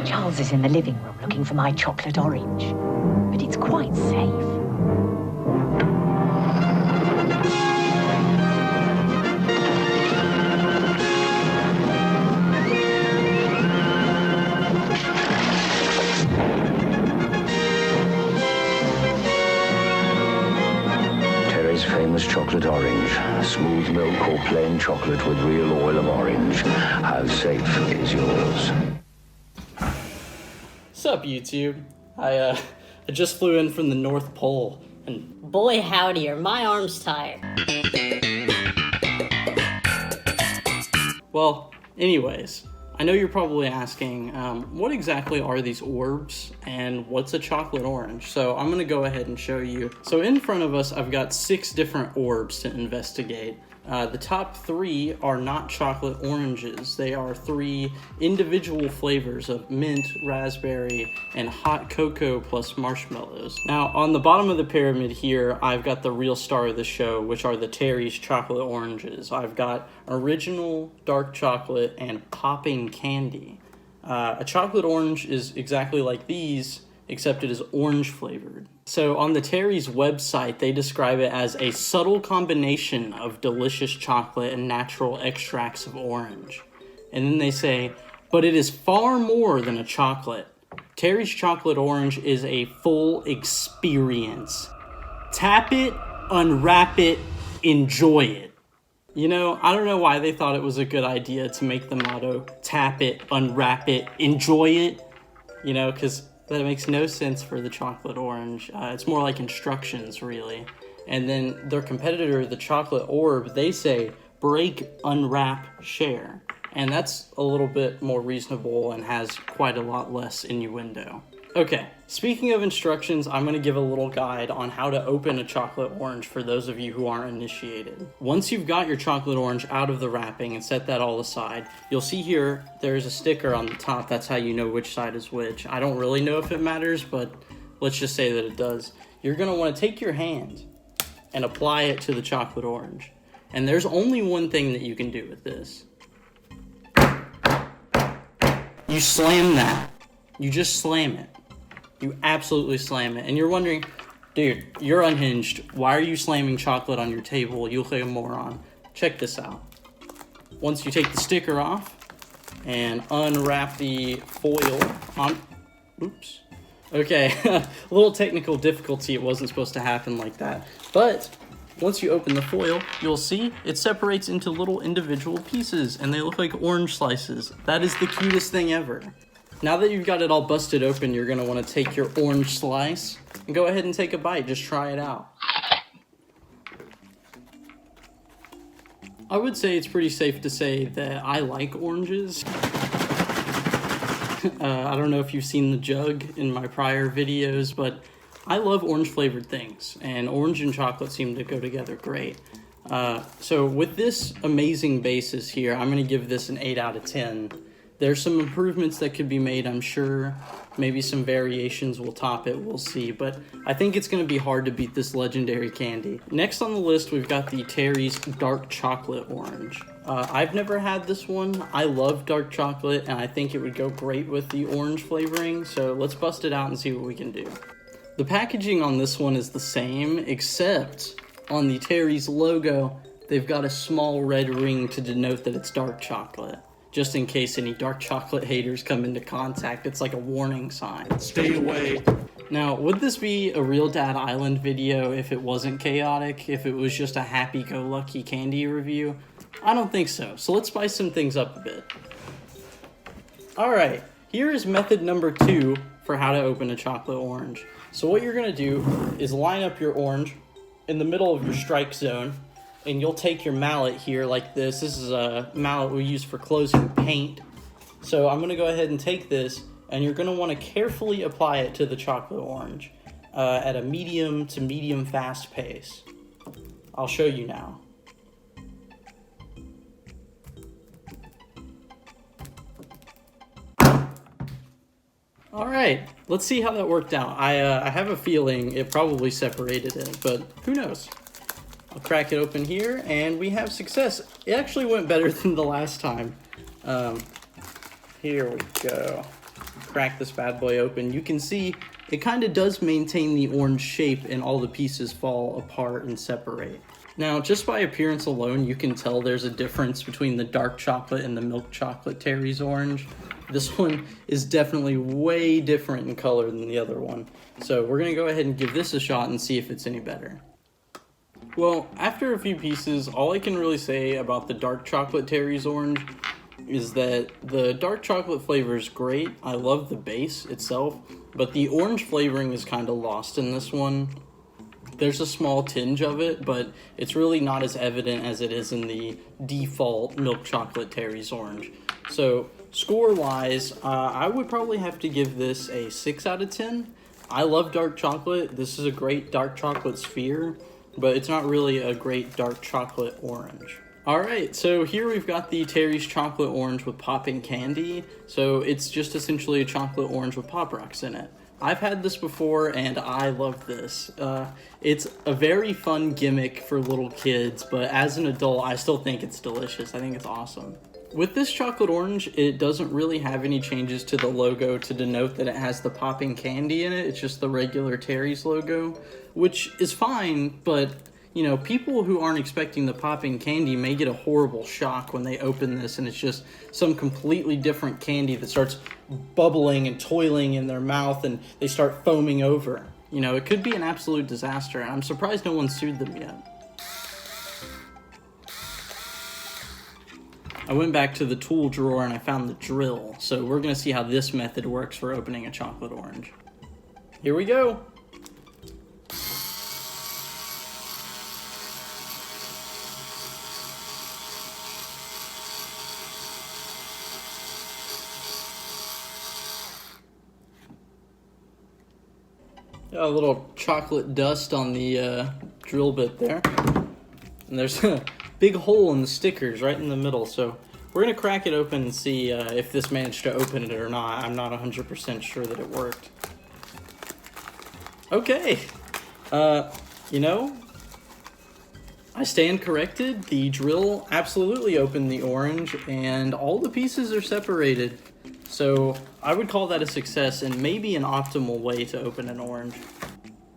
Charles is in the living room looking for my chocolate orange, but it's quite safe. Famous chocolate orange. Smooth milk or plain chocolate with real oil of orange. How safe is yours? Sup, YouTube? I just flew in from the North Pole, and boy howdy, are my arms tired. Well, anyways, I know you're probably asking, what exactly are these orbs and what's a chocolate orange? So I'm gonna go ahead and show you. So in front of us, I've got 6 different orbs to investigate. The top 3 are not chocolate oranges. They are 3 individual flavors of mint, raspberry, and hot cocoa plus marshmallows. Now, on the bottom of the pyramid here, I've got the real star of the show, which are the Terry's chocolate oranges. I've got original dark chocolate and popping candy. A chocolate orange is exactly like these, except it is orange flavored. So on the Terry's website, they describe it as a subtle combination of delicious chocolate and natural extracts of orange. And then they say, but it is far more than a chocolate. Terry's chocolate orange is a full experience. Tap it, unwrap it, enjoy it. You know, I don't know why they thought it was a good idea to make the motto, tap it, unwrap it, enjoy it. You know, because that makes no sense for the chocolate orange. It's more like instructions, really. And then their competitor, the chocolate orb, they say, break, unwrap, share. And that's a little bit more reasonable and has quite a lot less innuendo. Okay, speaking of instructions, I'm going to give a little guide on how to open a chocolate orange for those of you who aren't initiated. Once you've got your chocolate orange out of the wrapping and set that all aside, you'll see here there's a sticker on the top. That's how you know which side is which. I don't really know if it matters, but let's just say that it does. You're going to want to take your hand and apply it to the chocolate orange. And there's only one thing that you can do with this. You slam that. You just slam it. You absolutely slam it. And you're wondering, dude, you're unhinged. Why are you slamming chocolate on your table? You look like a moron. Check this out. Once you take the sticker off and unwrap the foil on... Oops. Okay, a little technical difficulty. It wasn't supposed to happen like that. But once you open the foil, you'll see it separates into little individual pieces and they look like orange slices. That is the cutest thing ever. Now that you've got it all busted open, you're going to want to take your orange slice and go ahead and take a bite. Just try it out. I would say it's pretty safe to say that I like oranges. I don't know if you've seen the jug in my prior videos, but I love orange flavored things, and orange and chocolate seem to go together great. So with this amazing basis here, I'm going to give this an 8 out of 10. There's some improvements that could be made, I'm sure. Maybe some variations will top it, we'll see. But I think it's going to be hard to beat this legendary candy. Next on the list, we've got the Terry's Dark Chocolate Orange. I've never had this one. I love dark chocolate, and I think it would go great with the orange flavoring. So let's bust it out and see what we can do. The packaging on this one is the same, except on the Terry's logo, they've got a small red ring to denote that it's dark chocolate. Just in case any dark chocolate haters come into contact, it's like a warning sign. Stay away. Now, would this be a Real Dad Island video if it wasn't chaotic? If it was just a happy-go-lucky candy review? I don't think so. So let's spice some things up a bit. Alright, here is method number 2 for how to open a chocolate orange. So what you're going to do is line up your orange in the middle of your strike zone. And you'll take your mallet here like this. This is a mallet we use for closing paint. So I'm going to go ahead and take this, and you're going to want to carefully apply it to the chocolate orange at a medium to medium fast pace. I'll show you now. All right, let's see how that worked out. I have a feeling it probably separated it, but who knows? I'll crack it open here, and we have success. It actually went better than the last time. Here we go. crack this bad boy open, you can see it kind of does maintain the orange shape and all the pieces fall apart and separate. Now, just by appearance alone, you can tell there's a difference between the dark chocolate and the milk chocolate Terry's orange. This one is definitely way different in color than the other one. So we're gonna go ahead and give this a shot and see if it's any better. Well, after a few pieces, all I can really say about the dark chocolate Terry's orange is that the dark chocolate flavor is great. I love the base itself, but the orange flavoring is kind of lost in this one. There's a small tinge of it, but it's really not as evident as it is in the default milk chocolate Terry's orange. So score-wise, I would probably have to give this a 6 out of 10. I love dark chocolate. This is a great dark chocolate sphere, but it's not really a great dark chocolate orange. Alright, so here we've got the Terry's chocolate orange with popping candy. So it's just essentially a chocolate orange with Pop Rocks in it. I've had this before and I love this. It's a very fun gimmick for little kids, but as an adult, I still think it's delicious. I think it's awesome. With this chocolate orange, it doesn't really have any changes to the logo to denote that it has the popping candy in it. It's just the regular Terry's logo, which is fine, but you know, people who aren't expecting the popping candy may get a horrible shock when they open this and it's just some completely different candy that starts bubbling and toiling in their mouth and they start foaming over. You know, it could be an absolute disaster, and I'm surprised no one sued them yet. I went back to the tool drawer and I found the drill, so we're gonna see how this method works for opening a chocolate orange. Here we go. Got a little chocolate dust on the drill bit there. And there's a big hole in the stickers right in the middle, so we're going to crack it open and see if this managed to open it or not. I'm not 100% sure that it worked. Okay. You know, I stand corrected. The drill absolutely opened the orange, and all the pieces are separated. So I would call that a success and maybe an optimal way to open an orange.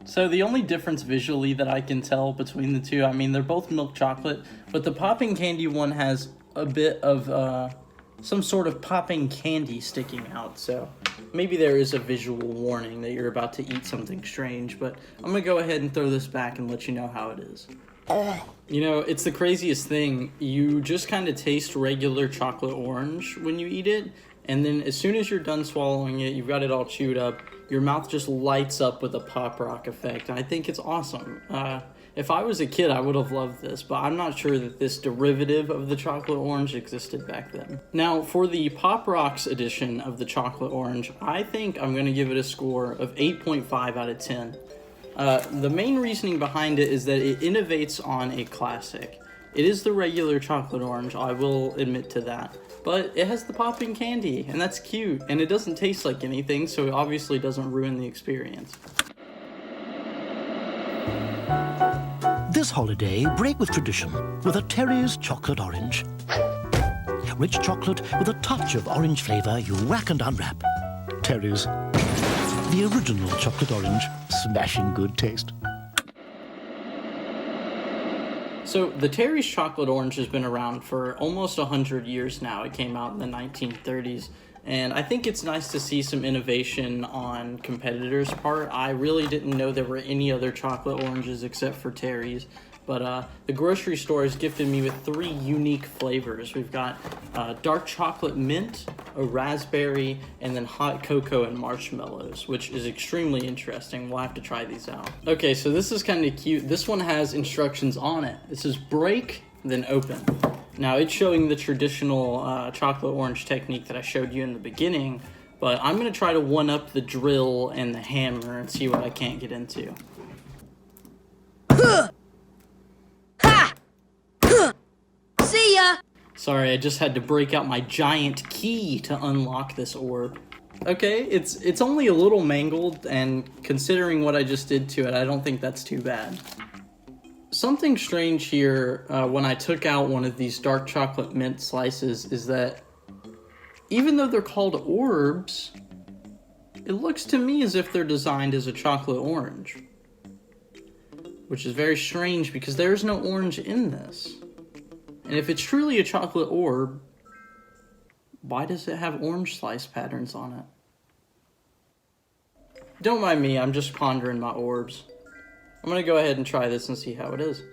So the only difference visually that I can tell between the two, I mean, they're both milk chocolate, but the popping candy one has a bit of some sort of popping candy sticking out. So maybe there is a visual warning that you're about to eat something strange, but I'm going to go ahead and throw this back and let you know how it is. You know, it's the craziest thing. You just kind of taste regular chocolate orange when you eat it. And then as soon as you're done swallowing it, you've got it all chewed up, your mouth just lights up with a pop rock effect. And I think it's awesome. If I was a kid, I would have loved this, but I'm not sure that this derivative of the chocolate orange existed back then. Now, for the Pop Rocks edition of the chocolate orange, I think I'm going to give it a score of 8.5 out of 10. The main reasoning behind it is that it innovates on a classic. It is the regular chocolate orange, I will admit to that. But it has the popping candy, and that's cute, and it doesn't taste like anything, so it obviously doesn't ruin the experience. This holiday, break with tradition with a Terry's chocolate orange. Rich chocolate with a touch of orange flavor you whack and unwrap. Terry's, the original chocolate orange, smashing good taste. So the Terry's chocolate orange has been around for almost 100 years now. It came out in the 1930s, and I think it's nice to see some innovation on competitors' part. I really didn't know there were any other chocolate oranges except for Terry's, but the grocery store has gifted me with 3 unique flavors. We've got dark chocolate mint, a raspberry, and then hot cocoa and marshmallows, which is extremely interesting. We'll have to try these out. Okay, so this is kind of cute. This one has instructions on it. It says break, then open. Now, it's showing the traditional chocolate orange technique that I showed you in the beginning, but I'm going to try to one-up the drill and the hammer and see what I can't get into. See ya! Sorry, I just had to break out my giant key to unlock this orb. Okay, it's only a little mangled, and considering what I just did to it, I don't think that's too bad. Something strange here when I took out one of these dark chocolate mint slices is that even though they're called orbs, It looks to me as if they're designed as a chocolate orange, which is very strange because there's no orange in this. And if it's truly a chocolate orb, why does it have orange slice patterns on it? Don't mind me, I'm just pondering my orbs. I'm gonna go ahead and try this and see how it is.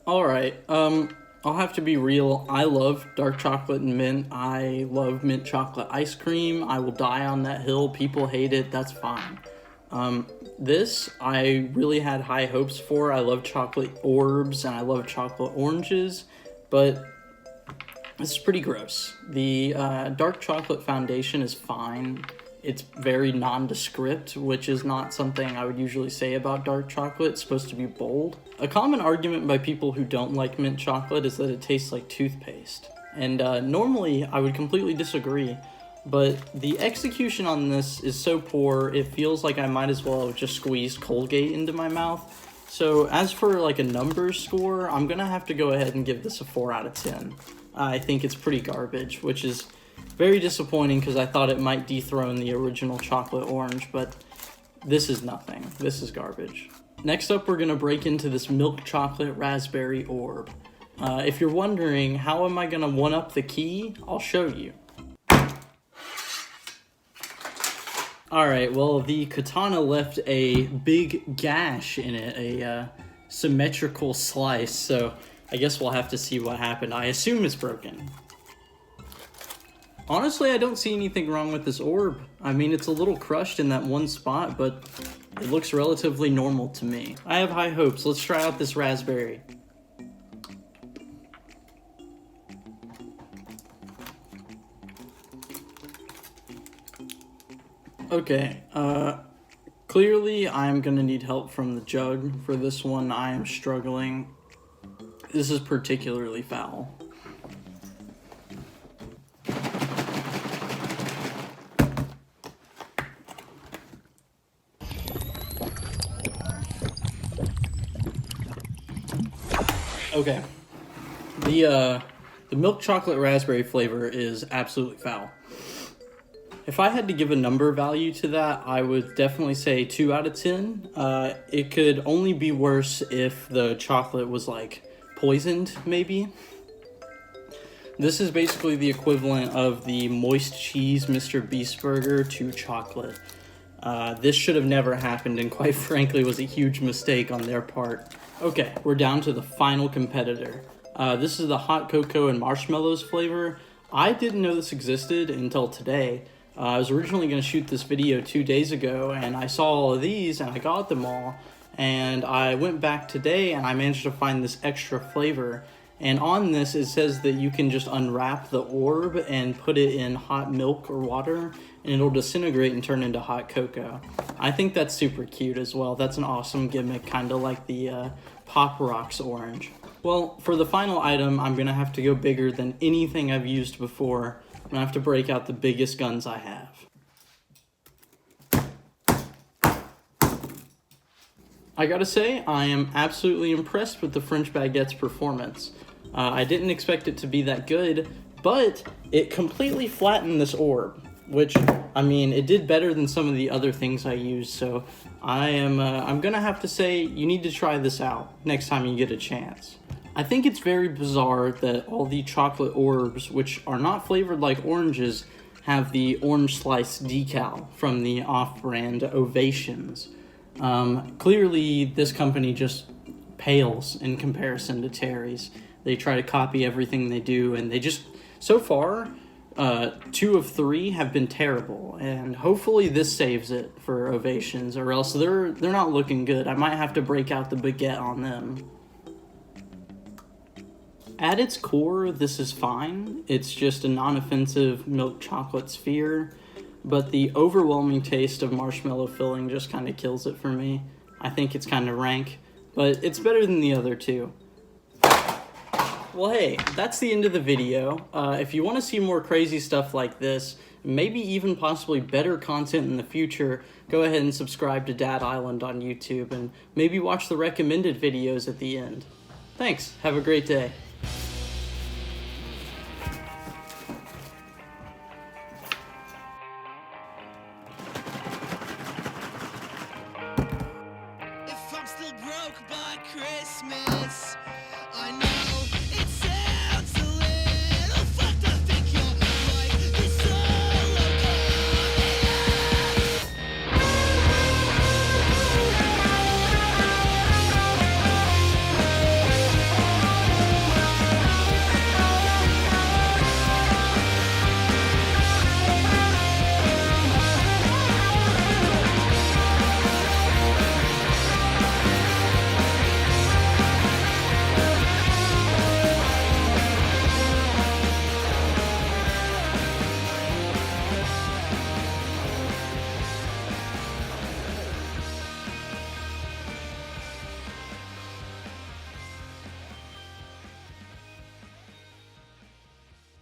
Alright, I'll have to be real. I love dark chocolate and mint. I love mint chocolate ice cream. I will die on that hill. People hate it, that's fine. This, I really had high hopes for. I love chocolate orbs and I love chocolate oranges, but this is pretty gross. The dark chocolate foundation is fine. It's very nondescript, which is not something I would usually say about dark chocolate. It's supposed to be bold. A common argument by people who don't like mint chocolate is that it tastes like toothpaste. And normally I would completely disagree, but the execution on this is so poor, it feels like I might as well have just squeezed Colgate into my mouth. So as for like a numbers score, I'm gonna have to go ahead and give this a 4 out of 10. I think it's pretty garbage, which is very disappointing because I thought it might dethrone the original chocolate orange, but this is nothing. This is garbage. Next up, we're gonna break into this milk chocolate raspberry orb. If you're wondering, how am I gonna one-up the key? I'll show you. Alright, well, the katana left a big gash in it, a symmetrical slice, so I guess we'll have to see what happened. I assume it's broken. Honestly, I don't see anything wrong with this orb. I mean, it's a little crushed in that one spot, but it looks relatively normal to me. I have high hopes. Let's try out this raspberry. Okay, clearly I'm gonna need help from the jug for this one. I am struggling. This is particularly foul. Okay, the milk chocolate raspberry flavor is absolutely foul. If I had to give a number value to that, I would definitely say 2 out of 10. It could only be worse if the chocolate was like poisoned, maybe. This is basically the equivalent of the moist cheese Mr. Beast burger to chocolate. This should have never happened and quite frankly was a huge mistake on their part. Okay, we're down to the final competitor. This is the hot cocoa and marshmallows flavor. I didn't know this existed until today. I was originally going to shoot this video 2 days ago and I saw all of these and I got them all. And I went back today and I managed to find this extra flavor. And on this it says that you can just unwrap the orb and put it in hot milk or water and it'll disintegrate and turn into hot cocoa. I think that's super cute as well. That's an awesome gimmick, kind of like the Pop Rocks orange. Well, for the final item, I'm going to have to go bigger than anything I've used before. I'm going to have to break out the biggest guns I have. I gotta say, I am absolutely impressed with the French Baguette's performance. I didn't expect it to be that good, but it completely flattened this orb, which, I mean, it did better than some of the other things I used, so I'm gonna have to say you need to try this out next time you get a chance. I think it's very bizarre that all the chocolate orbs, which are not flavored like oranges, have the orange slice decal from the off-brand Ovations. Clearly this company just pales in comparison to Terry's. They try to copy everything they do, and they just, so far, 2 of 3 have been terrible, and hopefully this saves it for Ovations, or else they're not looking good. I might have to break out the baguette on them. At its core, this is fine. It's just a non-offensive milk chocolate sphere, but the overwhelming taste of marshmallow filling just kind of kills it for me. I think it's kind of rank, but it's better than the other two. Well, hey, that's the end of the video. If you want to see more crazy stuff like this, maybe even possibly better content in the future, go ahead and subscribe to Dad Island on YouTube, and maybe watch the recommended videos at the end. Thanks, have a great day.